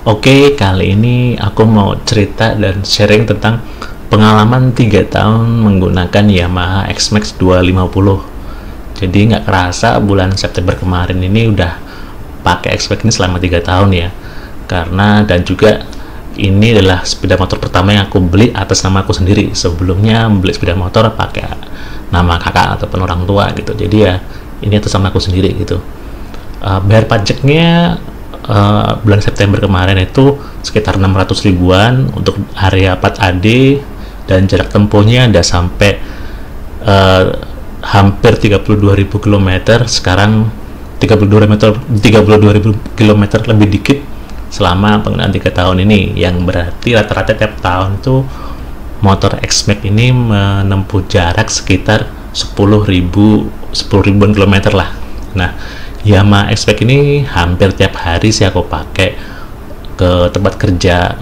Oke, kali ini aku mau cerita dan sharing tentang pengalaman 3 tahun menggunakan Yamaha X-Max 250. Jadi nggak kerasa bulan September kemarin ini udah pakai X-Max ini selama 3 tahun ya. Karena dan juga ini adalah sepeda motor pertama yang aku beli atas nama aku sendiri. Sebelumnya beli sepeda motor pakai nama kakak ataupun orang tua gitu. Jadi ya ini atas nama aku sendiri gitu. Bayar pajaknya bulan September kemarin itu sekitar 600 ribuan untuk area 4AD dan jarak tempuhnya ada sampai hampir 32.000 km. Sekarang 32.000 km lebih dikit selama penggunaan 3 tahun ini, yang berarti rata-rata tiap tahun tuh motor X-Max ini menempuh jarak sekitar 10.000-an kilometer lah. Nah, Yamaha X-Max ini hampir tiap hari sih aku pakai ke tempat kerja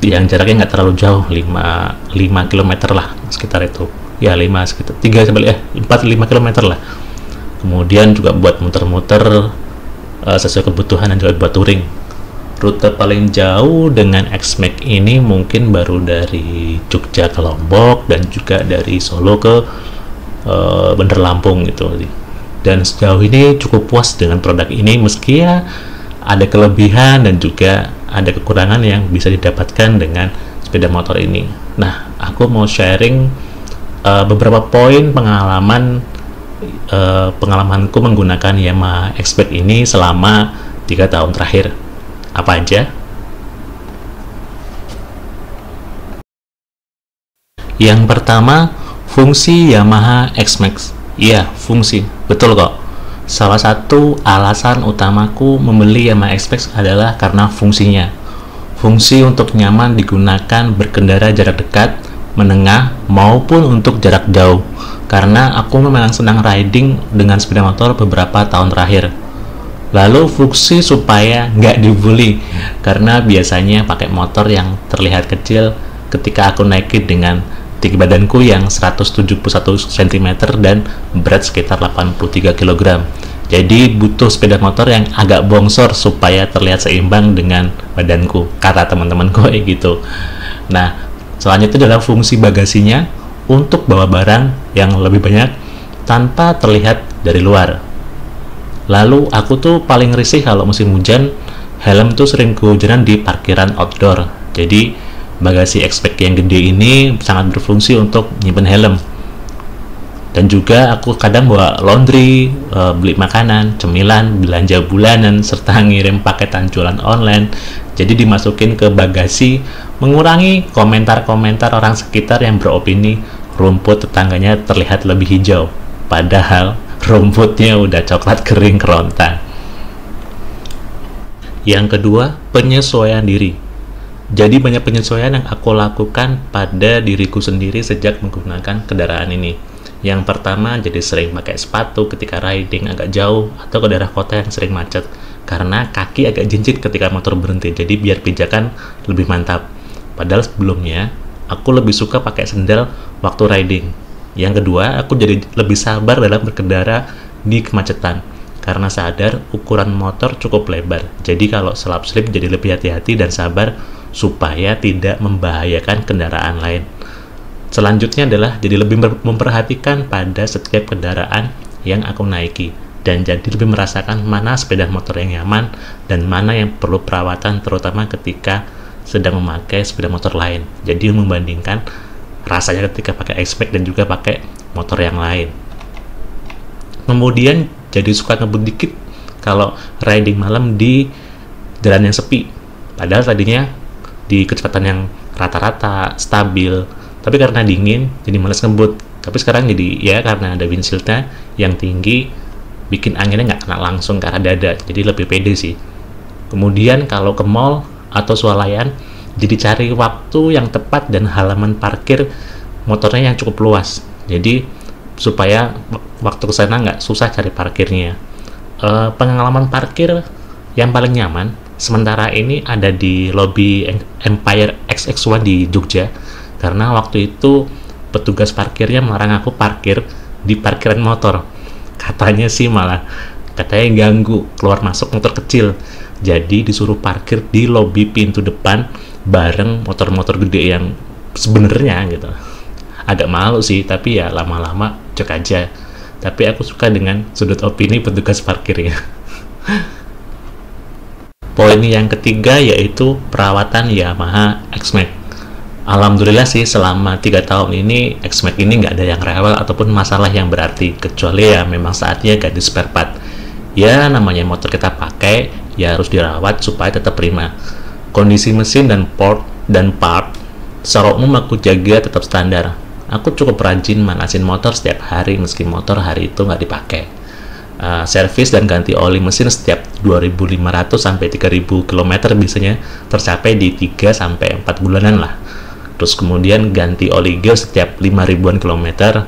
yang jaraknya nggak terlalu jauh, 5 km lah sekitar itu ya, 5 sekitar 4-5 km lah. Kemudian juga buat muter-muter sesuai kebutuhan dan juga buat touring. Rute paling jauh dengan X-Max ini mungkin baru dari Jogja ke Lombok dan juga dari Solo ke Bandar Lampung gitu. Dan sejauh ini cukup puas dengan produk ini, meski ya ada kelebihan dan juga ada kekurangan yang bisa didapatkan dengan sepeda motor ini. Nah, aku mau sharing beberapa poin pengalamanku menggunakan Yamaha X-Max ini selama 3 tahun terakhir. Apa aja? Yang pertama, fungsi Yamaha X-Max. Iya, fungsi. Betul kok. Salah satu alasan utamaku membeli Yamaha X-Max adalah karena fungsinya. Fungsi untuk nyaman digunakan berkendara jarak dekat, menengah, maupun untuk jarak jauh. Karena aku memang senang riding dengan sepeda motor beberapa tahun terakhir. Lalu fungsi supaya nggak dibully, karena biasanya pakai motor yang terlihat kecil ketika aku naikin dengan tinggi badanku yang 171 cm dan berat sekitar 83 kg. Jadi butuh sepeda motor yang agak bongsor supaya terlihat seimbang dengan badanku, kata teman-temanku gitu. Nah, selanjutnya adalah fungsi bagasinya untuk bawa barang yang lebih banyak tanpa terlihat dari luar. Lalu aku tuh paling risih kalau musim hujan, helm tuh sering kehujanan di parkiran outdoor. Jadi bagasi X-Max yang gede ini sangat berfungsi untuk nyimpen helm. Dan juga aku kadang bawa laundry, beli makanan, cemilan, belanja bulanan, serta ngirim paketan jualan online. Jadi dimasukin ke bagasi, mengurangi komentar-komentar orang sekitar yang beropini rumput tetangganya terlihat lebih hijau, padahal rumputnya udah coklat kering kerontang. Yang kedua, penyesuaian diri. Jadi banyak penyesuaian yang aku lakukan pada diriku sendiri sejak menggunakan kendaraan ini. Yang pertama, jadi sering pakai sepatu ketika riding agak jauh atau ke daerah kota yang sering macet, karena kaki agak jinjit ketika motor berhenti, jadi biar pijakan lebih mantap. Padahal sebelumnya aku lebih suka pakai sendal waktu riding. Yang kedua, aku jadi lebih sabar dalam berkendara di kemacetan, karena sadar ukuran motor cukup lebar. Jadi kalau selap-selip jadi lebih hati-hati dan sabar supaya tidak membahayakan kendaraan lain. Selanjutnya adalah jadi lebih memperhatikan pada setiap kendaraan yang aku naiki, dan jadi lebih merasakan mana sepeda motor yang nyaman dan mana yang perlu perawatan, terutama ketika sedang memakai sepeda motor lain. Jadi membandingkan rasanya ketika pakai X-Max dan juga pakai motor yang lain. Kemudian jadi suka ngebut dikit kalau riding malam di jalan yang sepi, padahal tadinya di kecepatan yang rata-rata stabil, tapi karena dingin jadi males ngebut. Tapi sekarang jadi ya karena ada windshieldnya yang tinggi, bikin anginnya nggak kena langsung ke arah dada, jadi lebih pede sih. Kemudian kalau ke mall atau swalayan, jadi cari waktu yang tepat dan halaman parkir motornya yang cukup luas, jadi supaya waktu ke sana nggak susah cari parkirnya. Pengalaman parkir yang paling nyaman sementara ini ada di lobi Empire XX1 di Jogja, karena waktu itu petugas parkirnya melarang aku parkir di parkiran motor. Katanya sih malah katanya ganggu keluar masuk motor kecil. Jadi disuruh parkir di lobi pintu depan bareng motor-motor gede yang sebenarnya gitu. Agak malu sih, tapi ya lama-lama cek aja. Tapi aku suka dengan sudut opini petugas parkirnya. Poin yang ketiga yaitu perawatan Yamaha X-Max. Alhamdulillah sih selama 3 tahun ini X-Max ini nggak ada yang rewel ataupun masalah yang berarti, kecuali ya memang saatnya ganti spare part. Ya namanya motor kita pakai, ya harus dirawat supaya tetap prima. Kondisi mesin dan part secara umum aku jaga tetap standar. Aku cukup rajin manasin motor setiap hari meski motor hari itu nggak dipakai. Servis dan ganti oli mesin setiap 2.500 sampai 3.000 km biasanya tercapai di 3 sampai 4 bulanan lah. Terus kemudian ganti oli gear setiap 5.000-an kilometer.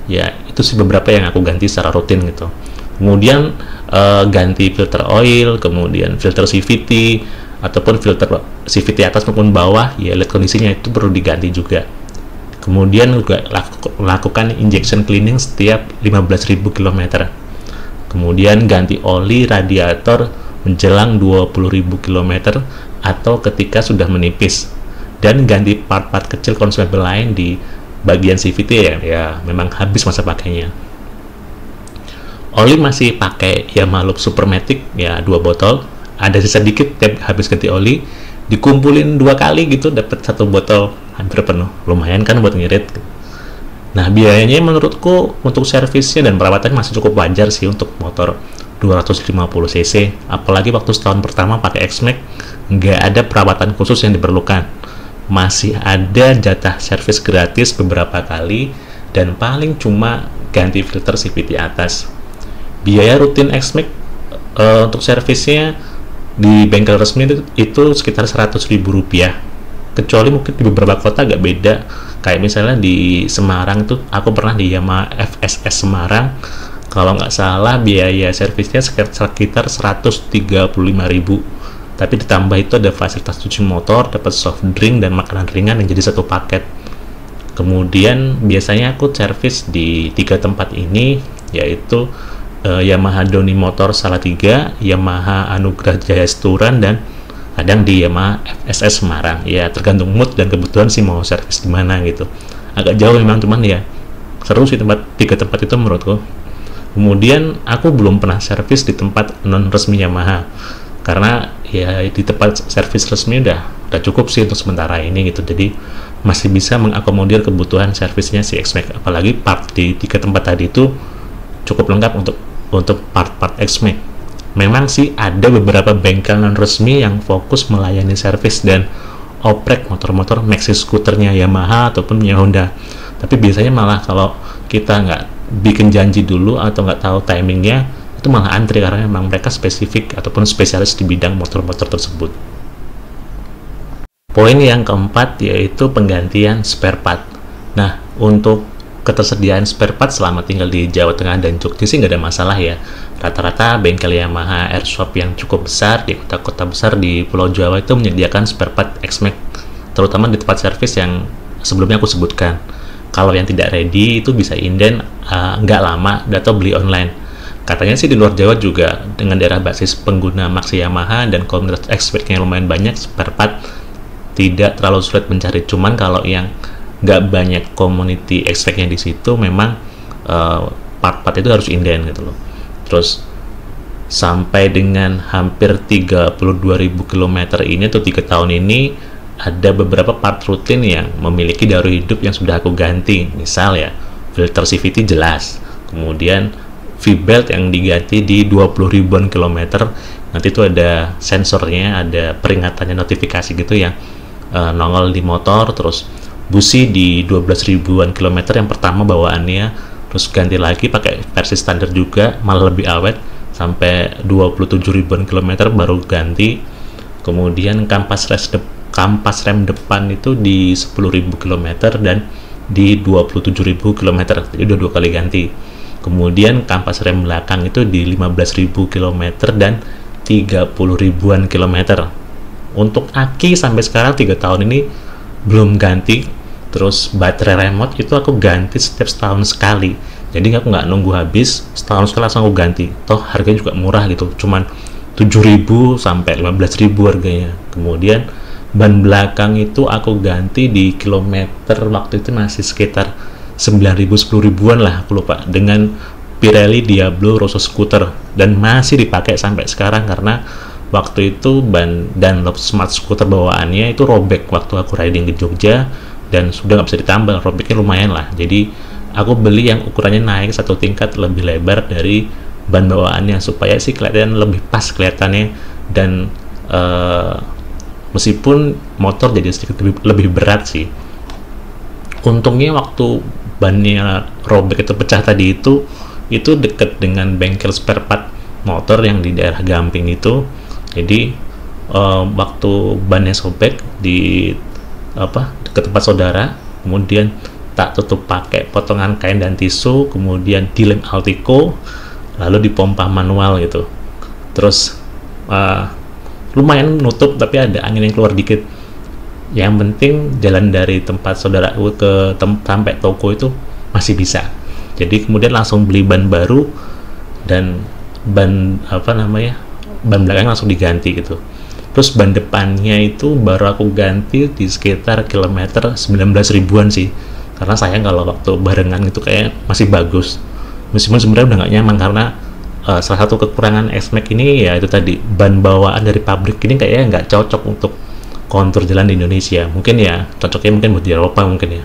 Ya itu sih beberapa yang aku ganti secara rutin gitu. Kemudian ganti filter oil, kemudian filter CVT ataupun filter CVT atas maupun bawah, ya lihat kondisinya itu perlu diganti juga. Kemudian juga lakukan injection cleaning setiap 15.000 km. Kemudian ganti oli radiator menjelang 20.000 km atau ketika sudah menipis. Dan ganti part-part kecil konsumable lain di bagian CVT ya memang habis masa pakainya. Oli masih pakai Yamaha Loop Supermatic ya 2 botol. Ada sisa dikit tiap habis ganti oli, dikumpulin 2 kali gitu dapat 1 botol hampir penuh. Lumayan kan buat ngirit. Nah biayanya menurutku untuk servisnya dan perawatannya masih cukup wajar sih untuk motor 250 cc. Apalagi waktu setahun pertama pakai X-Max nggak ada perawatan khusus yang diperlukan. Masih ada jatah servis gratis beberapa kali dan paling cuma ganti filter CVT atas. Biaya rutin X-Max untuk servisnya di bengkel resmi itu sekitar Rp100.000, kecuali mungkin di beberapa kota agak beda. Kayak misalnya di Semarang tuh aku pernah di Yamaha FSS Semarang, kalau nggak salah biaya servisnya sekitar 135.000, tapi ditambah itu ada fasilitas cuci motor, dapat soft drink dan makanan ringan yang jadi satu paket. Kemudian biasanya aku servis di 3 tempat ini, yaitu Yamaha Doni Motor Salatiga, Yamaha Anugrah Jaya Sturan, dan kadang di Yamaha FSS Semarang. Ya tergantung mood dan kebutuhan sih mau servis di mana gitu. Agak jauh memang, cuman ya seru sih 3 tempat itu menurutku. Kemudian aku belum pernah servis di tempat non resmi Yamaha, karena ya di tempat servis resmi udah cukup sih untuk sementara ini gitu. Jadi masih bisa mengakomodir kebutuhan servisnya si X-Max. Apalagi part di 3 tempat tadi itu cukup lengkap untuk part-part X-Max. Memang sih ada beberapa bengkel non resmi yang fokus melayani servis dan oprek motor-motor maxi skuternya Yamaha ataupun Honda. Tapi biasanya malah kalau kita nggak bikin janji dulu atau nggak tahu timingnya, itu malah antri karena memang mereka spesifik ataupun spesialis di bidang motor-motor tersebut. Poin yang keempat yaitu penggantian spare part. Nah, untuk ketersediaan spare part selama tinggal di Jawa Tengah dan Jogja sih nggak ada masalah ya. Rata-rata bengkel Yamaha Airshop yang cukup besar di kota-kota besar di Pulau Jawa itu menyediakan spare part X-Max, terutama di tempat servis yang sebelumnya aku sebutkan. Kalau yang tidak ready itu bisa inden nggak lama atau beli online. Katanya sih di luar Jawa juga dengan daerah basis pengguna Maxi Yamaha dan komunitas X-Max yang lumayan banyak, spare part tidak terlalu sulit mencari. Cuman kalau yang nggak banyak community X-Max-nya di situ, memang part-part itu harus inden gitu loh. Terus sampai dengan hampir 32.000 km ini atau 3 tahun ini, ada beberapa part rutin yang memiliki daur hidup yang sudah aku ganti. Misal ya, filter CVT jelas, kemudian V-belt yang diganti di 20.000-an kilometer. Nanti itu ada sensornya, ada peringatannya, notifikasi gitu yang nongol di motor. Terus busi di 12.000-an kilometer yang pertama bawaannya, terus ganti lagi pakai versi standar juga, malah lebih awet sampai 27.000-an kilometer baru ganti. Kemudian kampas rem depan itu di 10.000 km dan di 27.000 km, jadi udah 2 kali ganti. Kemudian kampas rem belakang itu di 15.000 km dan 30.000-an kilometer. Untuk aki sampai sekarang 3 tahun ini belum ganti. Terus baterai remote itu aku ganti setiap setahun sekali, jadi aku nggak nunggu habis, setahun sekali langsung aku ganti. Toh harganya juga murah gitu, cuman 7.000 sampai 15.000 harganya. Kemudian ban belakang itu aku ganti di kilometer waktu itu masih sekitar 9.000 10.000-an lah, aku lupa, dengan Pirelli Diablo Rosso Scooter, dan masih dipakai sampai sekarang karena waktu itu ban Dunlop Smart Scooter bawaannya itu robek waktu aku riding ke Jogja dan sudah nggak bisa ditambal, robeknya lumayan lah. Jadi aku beli yang ukurannya naik satu tingkat lebih lebar dari ban bawaannya supaya sih kelihatan lebih pas kelihatannya, dan meskipun motor jadi sedikit lebih berat sih. Untungnya waktu bannya robek itu pecah tadi itu deket dengan bengkel spare part motor yang di daerah Gamping itu. Jadi waktu bannya sobek di dekat tempat saudara, kemudian tak tutup pakai potongan kain dan tisu, kemudian dilem Altico, lalu dipompa manual gitu. Terus lumayan nutup tapi ada angin yang keluar dikit. Yang penting jalan dari tempat saudaraku ke sampai toko itu masih bisa. Jadi kemudian langsung beli ban baru, dan ban ban belakang langsung diganti gitu. Terus ban depannya itu baru aku ganti di sekitar kilometer 19.000-an sih, karena sayang kalau waktu barengan itu kayak masih bagus, meskipun sebenarnya udah nggak nyaman karena salah satu kekurangan X-Max ini ya itu tadi, ban bawaan dari pabrik ini kayaknya nggak cocok untuk kontur jalan di Indonesia. Mungkin ya cocoknya mungkin buat di Eropa mungkin ya.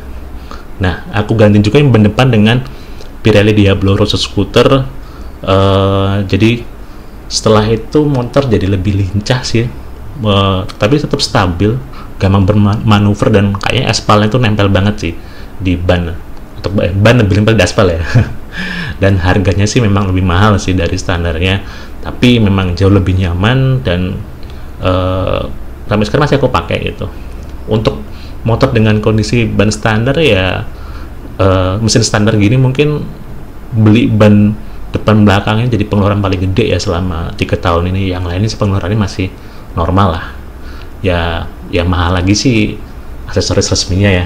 Nah, aku ganti juga yang ban depan dengan Pirelli Diablo Rosso Scooter. Jadi setelah itu motor jadi lebih lincah sih, tapi tetap stabil, gampang bermanuver, dan kayaknya aspalnya itu nempel banget sih di ban, atau ban lebih nempel di aspal ya. Dan harganya sih memang lebih mahal sih dari standarnya, tapi memang jauh lebih nyaman, dan sampai sekarang masih aku pakai gitu. Untuk motor dengan kondisi ban standar ya, mesin standar gini mungkin beli ban depan belakangnya jadi pengeluaran paling gede ya selama 3 tahun ini. Yang lainnya sih pengeluarannya masih normal lah ya. Ya mahal lagi sih aksesoris resminya ya.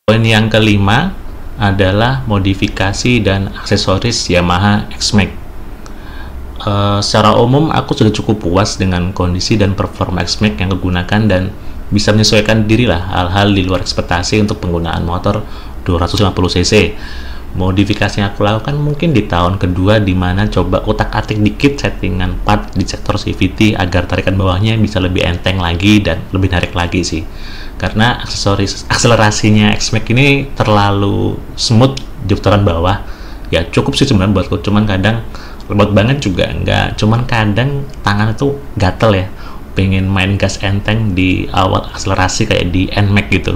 Poin yang kelima adalah modifikasi dan aksesoris Yamaha X-Max. Secara umum aku sudah cukup puas dengan kondisi dan performa X-Max yang digunakan, dan bisa menyesuaikan diri lah hal-hal di luar ekspektasi untuk penggunaan motor 250 cc. Modifikasi yang aku lakukan mungkin di tahun kedua, dimana coba utak-atik dikit settingan part di sektor CVT agar tarikan bawahnya bisa lebih enteng lagi dan lebih narik lagi sih, karena akselerasinya X-Max ini terlalu smooth di putaran bawah. Ya cukup sih sebenarnya buatku, cuman kadang lemot banget juga enggak, cuman kadang tangan itu gatel ya, pengen main gas enteng di awal akselerasi kayak di NMAX gitu.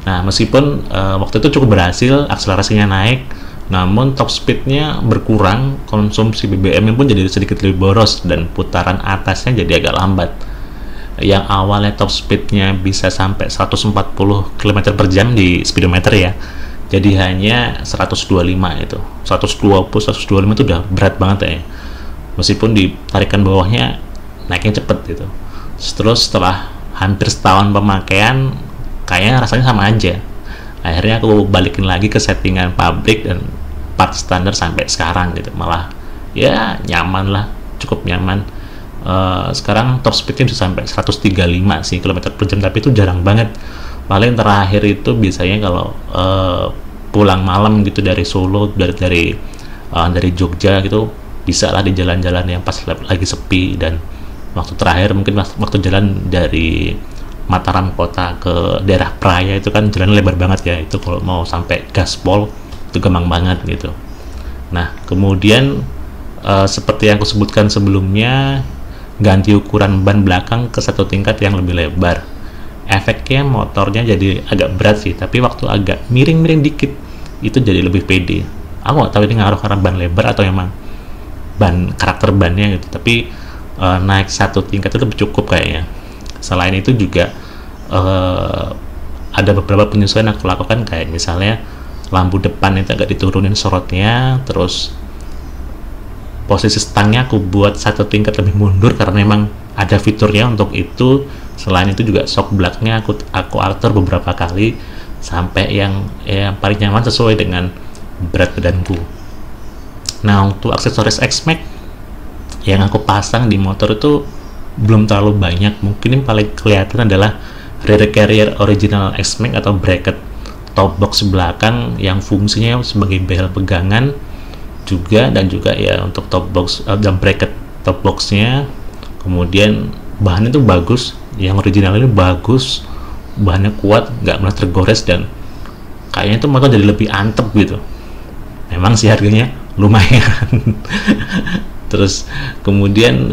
Nah, meskipun waktu itu cukup berhasil, akselerasinya naik, namun top speednya berkurang, konsumsi BBM pun jadi sedikit lebih boros, dan putaran atasnya jadi agak lambat. Yang awalnya top speednya bisa sampai 140 km per jam di speedometer ya, jadi hanya 125 itu. 125 itu udah berat banget ya. Meskipun di tarikan bawahnya naiknya cepet gitu. Terus setelah hampir setahun pemakaian, kayaknya rasanya sama aja. Akhirnya aku balikin lagi ke settingan pabrik dan part standar sampai sekarang gitu. Malah ya nyaman lah, cukup nyaman. Sekarang top speednya bisa sampai 135 sih km per jam, tapi itu jarang banget. Paling terakhir itu biasanya kalau pulang malam gitu dari Solo, dari Jogja gitu, bisa lah di jalan-jalan yang pas lagi sepi. Dan waktu terakhir mungkin waktu jalan dari Mataram kota ke daerah Praya itu kan jalan lebar banget ya, itu kalau mau sampai gaspol itu gampang banget gitu. Nah kemudian seperti yang aku sebutkan sebelumnya, ganti ukuran ban belakang ke satu tingkat yang lebih lebar. Efeknya motornya jadi agak berat sih, tapi waktu agak miring-miring dikit itu jadi lebih pede. Aku nggak tahu ini ngaruh karena ban lebar atau emang ban karakter bannya gitu, tapi naik satu tingkat itu lebih cukup kayaknya. Selain itu juga ada beberapa penyesuaian aku lakukan, kayak misalnya lampu depan itu agak diturunin sorotnya, terus posisi stangnya aku buat satu tingkat lebih mundur karena memang ada fiturnya untuk itu. Selain itu juga shock blocknya aku atur beberapa kali sampai yang paling nyaman sesuai dengan berat badanku. Nah untuk aksesoris X-Max yang aku pasang di motor itu belum terlalu banyak. Mungkin yang paling kelihatan adalah rear carrier original X-Max atau bracket top box belakang yang fungsinya sebagai bel pegangan juga, dan juga ya untuk top box dan bracket top boxnya. Kemudian bahannya itu bagus, yang original ini bagus, bahannya kuat, nggak pernah tergores, dan kayaknya itu motor jadi lebih antep gitu. Memang sih harganya lumayan. Terus kemudian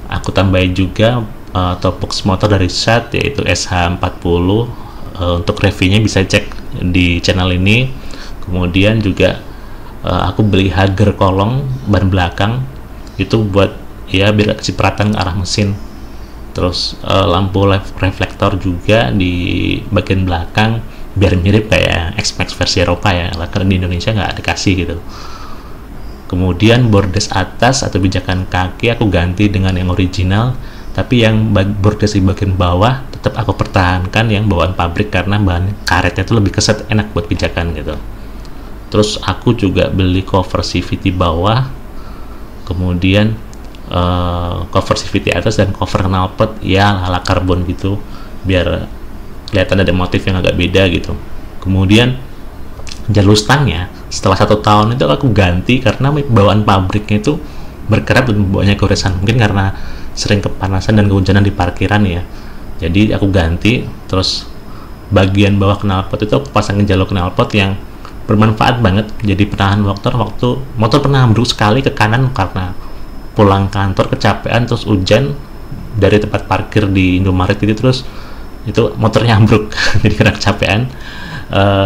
aku tambahin juga top box motor dari SHAT, yaitu SH40. Untuk reviewnya bisa cek di channel ini. Kemudian juga aku beli Hager kolong ban belakang, itu buat ya biar kecipratan ke arah mesin. Terus lampu reflektor juga di bagian belakang biar mirip kayak X-Max versi Eropa ya, karena di Indonesia nggak dikasih gitu. Kemudian bordes atas atau pijakan kaki aku ganti dengan yang original, tapi yang bordes di bagian bawah tetap aku pertahankan yang bawaan pabrik karena bahan karetnya itu lebih keset, enak buat pijakan gitu. Terus aku juga beli cover CVT bawah, kemudian cover CVT atas dan cover knalpot ya ala karbon gitu, biar kelihatan ada motif yang agak beda gitu. Kemudian jalur stangnya setelah 1 tahun itu aku ganti karena bawaan pabriknya itu berkerak dan banyak goresan, mungkin karena sering kepanasan dan kehujanan di parkiran ya, jadi aku ganti. Terus bagian bawah knalpot itu aku pasangin jalur knalpot yang bermanfaat banget, jadi penahan waktu motor pernah ambruk sekali ke kanan karena pulang kantor kecapean terus hujan dari tempat parkir di Indomaret itu, terus itu motornya ambruk jadi kena kecapean.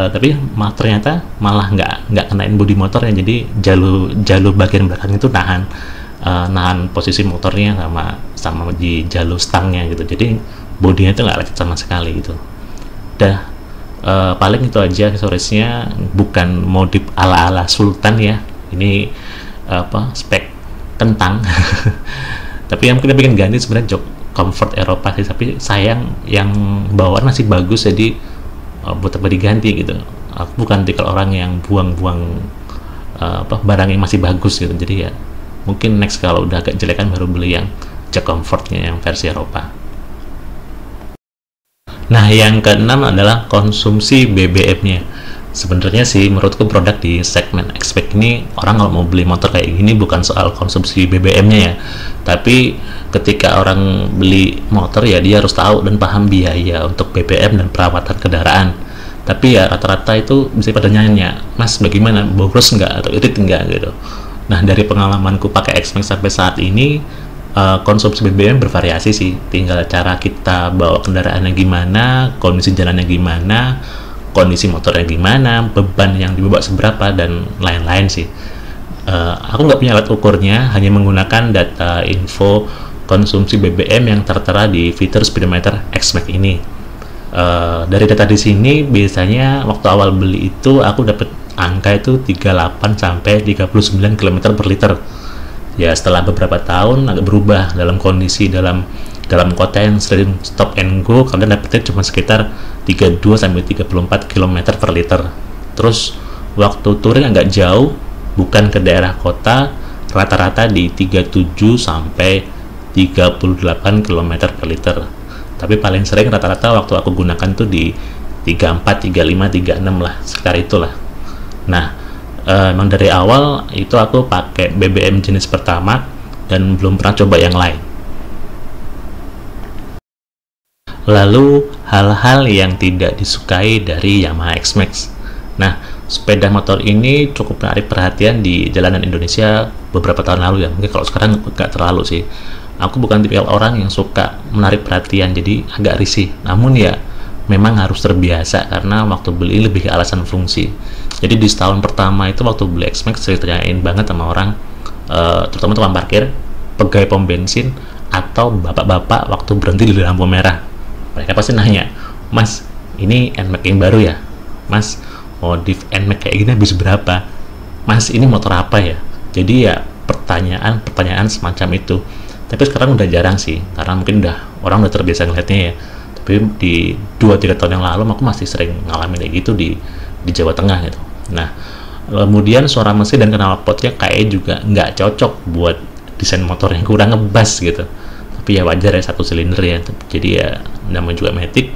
Tapi ternyata malah nggak kenain bodi motornya, jadi jalur bagian belakang itu nahan posisi motornya sama di jalur stangnya gitu, jadi bodinya itu nggak lecet sama sekali gitu. Paling itu aja aksesorisnya, bukan modif ala Sultan ya, ini spek kentang. Tapi yang mungkin bikin ganti sebenarnya jok comfort Eropa sih, tapi sayang yang bawaan masih bagus, jadi buat apa diganti gitu. Aku bukan tipikal orang yang buang-buang barang yang masih bagus gitu, jadi ya mungkin next kalau udah agak jelekan baru beli yang jok comfortnya yang versi Eropa. Nah, yang keenam adalah konsumsi BBM-nya. Sebenarnya sih menurutku produk di segmen X-Max ini, orang kalau mau beli motor kayak gini bukan soal konsumsi BBM-nya ya, tapi ketika orang beli motor ya dia harus tahu dan paham biaya untuk BBM dan perawatan kendaraan. Tapi ya rata-rata itu bisa pada nanya, Mas bagaimana, boros nggak atau irit nggak gitu. Nah, dari pengalamanku pakai X-Max sampai saat ini, konsumsi BBM bervariasi sih, tinggal cara kita bawa kendaraannya gimana, kondisi jalannya gimana, kondisi motornya gimana, beban yang dibawa seberapa, dan lain-lain sih. Aku nggak punya alat ukurnya, hanya menggunakan data info konsumsi BBM yang tertera di fitur speedometer X-Max ini. Dari data di sini biasanya waktu awal beli itu aku dapat angka itu 38 sampai 39 km per liter. Ya setelah beberapa tahun agak berubah dalam kondisi dalam kota yang sering stop and go, kalian dapetnya cuma sekitar 32 sampai 34 km per liter. Terus waktu touring agak jauh, bukan ke daerah kota, rata-rata di 37 sampai 38 km per liter. Tapi paling sering rata-rata waktu aku gunakan tuh di 34, 35, 36 lah, sekitar itulah. Nah, emang dari awal itu aku pakai BBM jenis Pertamax dan belum pernah coba yang lain. Lalu hal-hal yang tidak disukai dari Yamaha X-Max. Nah, sepeda motor ini cukup menarik perhatian di jalanan Indonesia beberapa tahun lalu ya. Mungkin kalau sekarang nggak terlalu sih. Aku bukan tipikal orang yang suka menarik perhatian, jadi agak risih. Namun ya memang harus terbiasa karena waktu beli lebih ke alasan fungsi. Jadi di setahun pertama itu waktu beli X-Max ditanyain banget sama orang, terutama tukang parkir, pegawai pom bensin, atau bapak-bapak waktu berhenti di lampu merah. Mereka pasti nanya, Mas, ini NMAX yang baru ya? Mas, modif NMAX kayak gini habis berapa? Mas, ini motor apa ya? Jadi ya pertanyaan semacam itu. Tapi sekarang udah jarang sih, karena mungkin orang udah terbiasa ngeliatnya ya. Tapi di 2-3 tahun yang lalu aku masih sering ngalamin kayak gitu di Jawa Tengah gitu. Nah, kemudian suara mesin dan knalpotnya kayak juga nggak cocok buat desain motor yang kurang ngebas gitu. Tapi ya wajar ya, 1 silinder ya, jadi ya namanya juga Matic,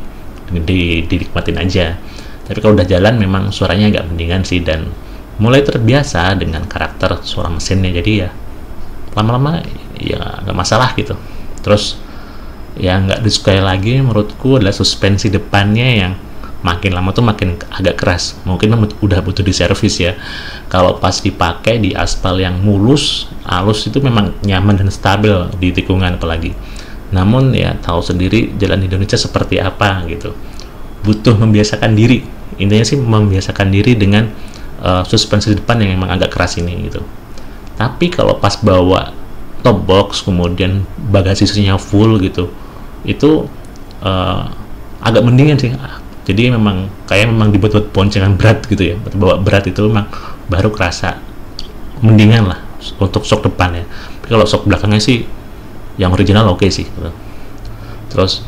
dinikmatin aja. Tapi kalau udah jalan memang suaranya agak mendingan sih, dan mulai terbiasa dengan karakter suara mesinnya, jadi ya lama-lama ya nggak masalah gitu. Terus yang nggak disukai lagi menurutku adalah suspensi depannya yang makin lama tuh makin agak keras. Mungkin udah butuh diservis ya. Kalau pas dipakai di aspal yang mulus, halus, itu memang nyaman dan stabil di tikungan apalagi. Namun ya tahu sendiri jalan di Indonesia seperti apa gitu. Butuh membiasakan diri. Intinya sih membiasakan diri dengan suspensi depan yang memang agak keras ini gitu. Tapi kalau pas bawa top box kemudian bagasi sisinya full gitu, itu agak mendingan sih. Jadi memang dibuat boncengan berat gitu ya, bawa berat itu memang baru kerasa mendingan lah untuk shock depannya. Tapi kalau shock belakangnya sih yang original oke sih gitu. Terus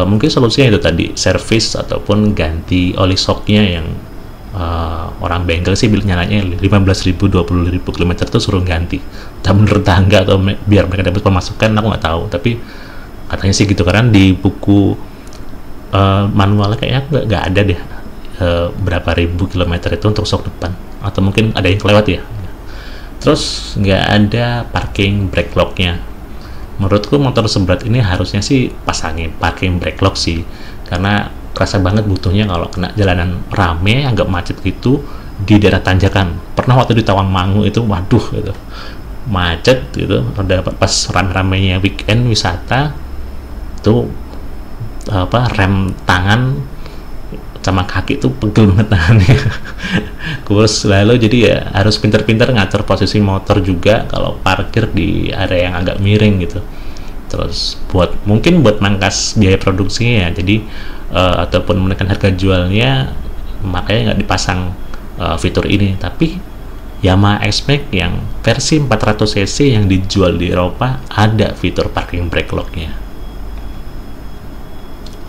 mungkin solusinya itu tadi, servis ataupun ganti oli shocknya yang orang bengkel sih nyalanya 15.000 20.000 km tuh suruh ganti. Tak bener tangga atau biar mereka dapat pemasukan, aku nggak tahu, tapi katanya sih gitu. Karena di buku manualnya kayaknya nggak ada deh berapa ribu kilometer itu untuk shock depan, atau mungkin ada yang kelewat ya. Terus nggak ada parking brake locknya. Menurutku motor seberat ini harusnya sih pasangin parking brake lock sih, karena kerasa banget butuhnya kalau kena jalanan rame agak macet gitu di daerah tanjakan. Pernah waktu di Tawangmangu itu, waduh gitu macet gitu, udah pas rame-ramenya weekend wisata tuh, rem tangan sama kaki tuh pegel banget tangannya. Kurus lalu, jadi ya harus pintar-pintar ngatur posisi motor juga kalau parkir di area yang agak miring gitu. Terus mungkin buat mangkas biaya produksinya ya, jadi ataupun menekan harga jualnya, makanya nggak dipasang fitur ini. Tapi Yamaha X-Max yang versi 400cc yang dijual di Eropa ada fitur parking brake lock-nya.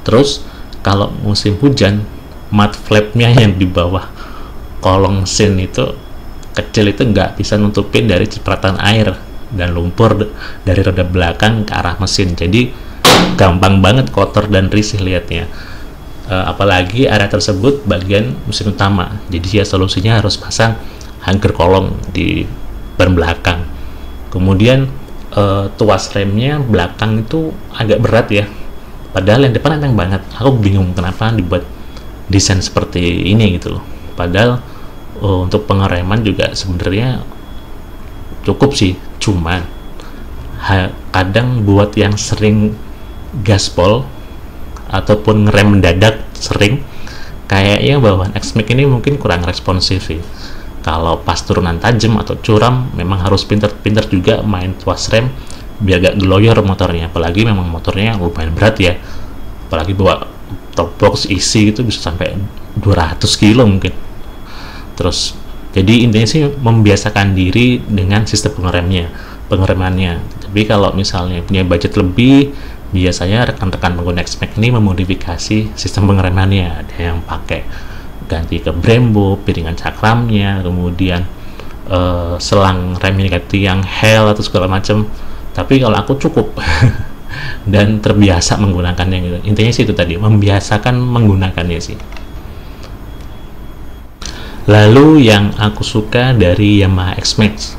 Terus kalau musim hujan, mud flap-nya yang di bawah kolong mesin itu kecil, itu nggak bisa nutupin dari cipratan air dan lumpur dari roda belakang ke arah mesin. Jadi gampang banget kotor dan risih liatnya. Apalagi area tersebut bagian mesin utama. Jadi ya solusinya harus pasang hanger kolong di ban belakang. Kemudian tuas remnya belakang itu agak berat ya, padahal yang depan enteng banget. Aku bingung kenapa dibuat desain seperti ini gitu loh. Padahal untuk pengereman juga sebenarnya cukup sih, cuman kadang buat yang sering gaspol ataupun ngerem mendadak sering, kayaknya bawaan X-Max ini mungkin kurang responsif sih. Kalau pas turunan tajam atau curam memang harus pinter-pinter juga main tuas rem biar gak geloyor motornya. Apalagi memang motornya lumayan berat ya, apalagi bawa top box isi itu bisa sampai 200 kilo mungkin. Terus jadi intinya sih membiasakan diri dengan sistem pengeremannya. Tapi kalau misalnya punya budget lebih, biasanya rekan-rekan pengguna X-Max ini memodifikasi sistem pengeremannya. Ada yang pakai ganti ke Brembo, piringan cakramnya, kemudian selang rem ini ganti yang Hell atau segala macam. Tapi kalau aku cukup dan terbiasa menggunakannya gitu. Intinya sih itu tadi, membiasakan menggunakannya sih. Lalu yang aku suka dari Yamaha X-Max,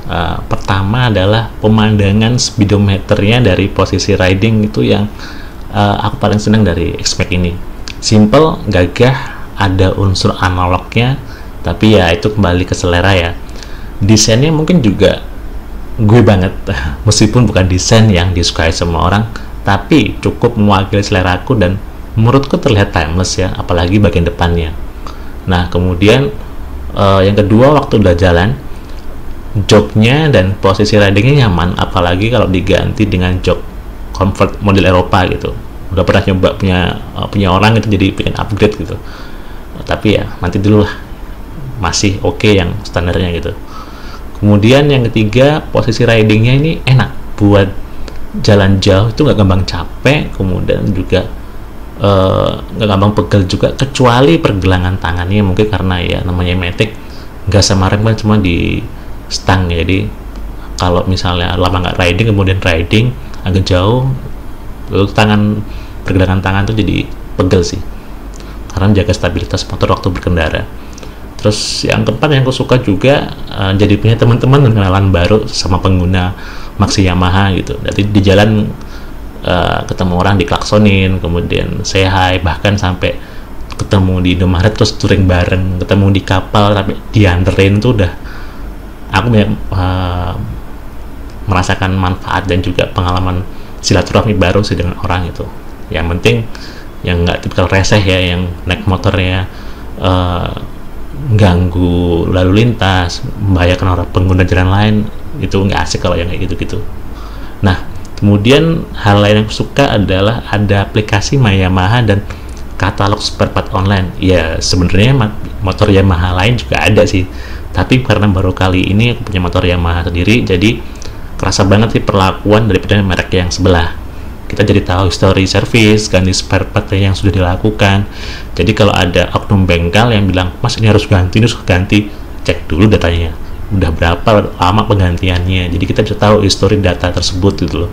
pertama adalah pemandangan speedometernya dari posisi riding itu yang aku paling senang dari X-Max ini. Simple, gagah, ada unsur analognya, tapi ya itu kembali ke selera ya. Desainnya mungkin juga gue banget, meskipun bukan desain yang disukai semua orang, tapi cukup mewakili selera aku dan menurutku terlihat timeless ya, apalagi bagian depannya. Nah kemudian yang kedua, waktu udah jalan, joknya dan posisi ridingnya nyaman, apalagi kalau diganti dengan jok comfort model Eropa gitu. Udah pernah nyoba punya orang itu, jadi pengen upgrade gitu. Tapi ya nanti dulu lah, masih oke yang standarnya gitu. Kemudian yang ketiga, posisi ridingnya ini enak buat jalan jauh, itu nggak gampang capek, kemudian juga nggak gampang pegel juga, kecuali pergelangan tangannya mungkin karena ya namanya Matic nggak sama rem kan, cuma di stang ya. Jadi kalau misalnya lama nggak riding, kemudian riding agak jauh, lalu pergelangan tangan tuh jadi pegel sih, karena menjaga stabilitas motor waktu berkendara. Terus yang keempat yang aku suka juga, jadi punya teman-teman dan kenalan baru sama pengguna Maxi Yamaha gitu. Jadi di jalan ketemu orang diklaksonin, kemudian say hi, bahkan sampai ketemu di Indomaret terus touring bareng, ketemu di kapal tapi dianterin, tuh udah aku merasakan manfaat dan juga pengalaman silaturahmi baru sih dengan orang itu. Yang penting yang nggak tipikal reseh ya, yang naik motornya ganggu lalu lintas, membahayakan orang pengguna jalan lain, itu nggak asik kalau yang kayak gitu-gitu. Nah, kemudian hal lain yang aku suka adalah ada aplikasi My Yamaha dan katalog spare part online. Ya sebenarnya motor Yamaha lain juga ada sih, tapi karena baru kali ini aku punya motor Yamaha sendiri, jadi kerasa banget sih perlakuan daripada merek yang sebelah. Kita jadi tahu history service, ganti spare part yang sudah dilakukan. Jadi kalau ada oknum bengkel yang bilang, mas ini harus ganti, cek dulu datanya, udah berapa lama penggantiannya. Jadi kita bisa tahu history data tersebut gitu loh.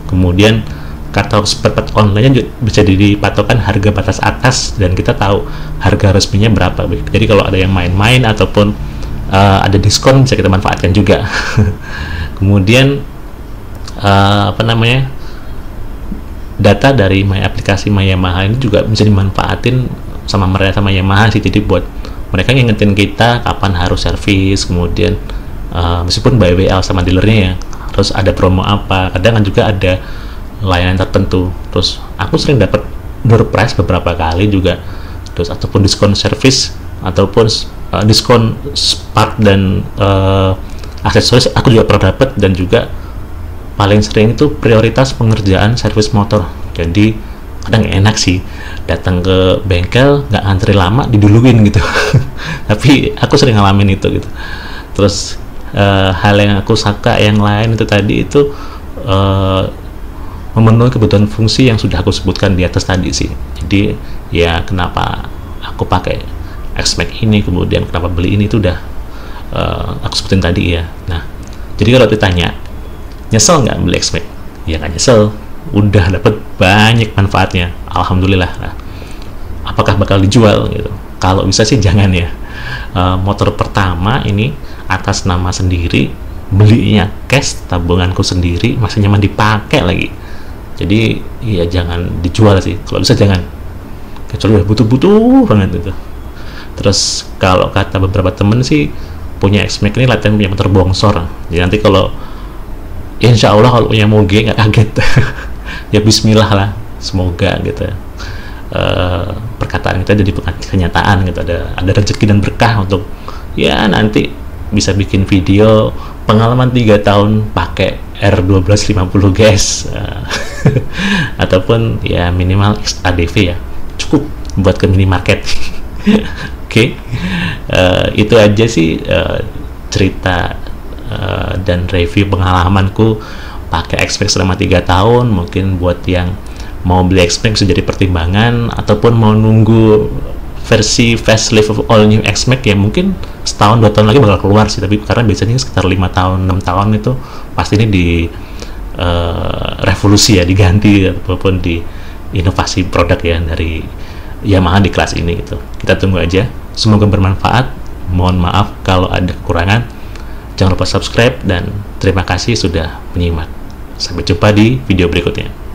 Kemudian katalog spare part online juga bisa dipatokan harga batas atas, dan kita tahu harga resminya berapa. Jadi kalau ada yang main-main ataupun ada diskon, bisa kita manfaatkan juga. Kemudian data dari aplikasi My Yamaha ini juga bisa dimanfaatin sama Yamaha sih. Jadi buat mereka ngingetin kita kapan harus servis, kemudian meskipun by WL sama dealernya ya, terus ada promo apa, kadang kan juga ada layanan tertentu. Terus aku sering dapat door prize beberapa kali juga, terus ataupun diskon servis ataupun diskon part dan aksesoris aku juga pernah dapat. Dan juga paling sering itu prioritas pengerjaan servis motor. Jadi kadang enak sih datang ke bengkel, nggak antri lama, diduluin gitu. Tapi aku sering ngalamin itu gitu. Terus hal yang aku suka yang lain itu tadi itu memenuhi kebutuhan fungsi yang sudah aku sebutkan di atas tadi sih. Jadi ya kenapa aku pakai X-Max ini, kemudian kenapa beli ini, itu udah aku sebutin tadi ya. Nah, jadi kalau ditanya nyesel nggak beli X-Max, ya nggak nyesel, udah dapet banyak manfaatnya, alhamdulillah. Nah, apakah bakal dijual gitu? Kalau bisa sih jangan ya. Motor pertama ini atas nama sendiri, belinya cash, tabunganku sendiri, masih nyaman dipakai lagi. Jadi ya jangan dijual sih, kalau bisa jangan, kecuali udah butuh-butuh banget gitu. Terus kalau kata beberapa temen sih, punya X-Max ini latihan punya motor bongsor. Jadi nanti kalau insya Allah kalau punya moge nggak kaget. Ya bismillah lah, semoga gitu. Perkataan kita jadi kenyataan gitu, ada rezeki dan berkah untuk ya nanti bisa bikin video pengalaman 3 tahun pakai R1250 guys. Ataupun ya minimal ADV ya, cukup buat ke minimarket. Oke. Itu aja sih cerita dan review pengalamanku pakai X-Max selama 3 tahun. Mungkin buat yang mau beli X-Max bisa jadi pertimbangan, ataupun mau nunggu versi facelift of all new X-Max ya mungkin setahun 2 tahun lagi bakal keluar sih. Tapi karena biasanya sekitar 5 tahun 6 tahun itu pasti ini di revolusi ya, diganti ataupun di inovasi produk ya dari Yamaha di kelas ini gitu. Kita tunggu aja, semoga bermanfaat. Mohon maaf kalau ada kekurangan. Jangan lupa subscribe dan terima kasih sudah menyimak. Sampai jumpa di video berikutnya.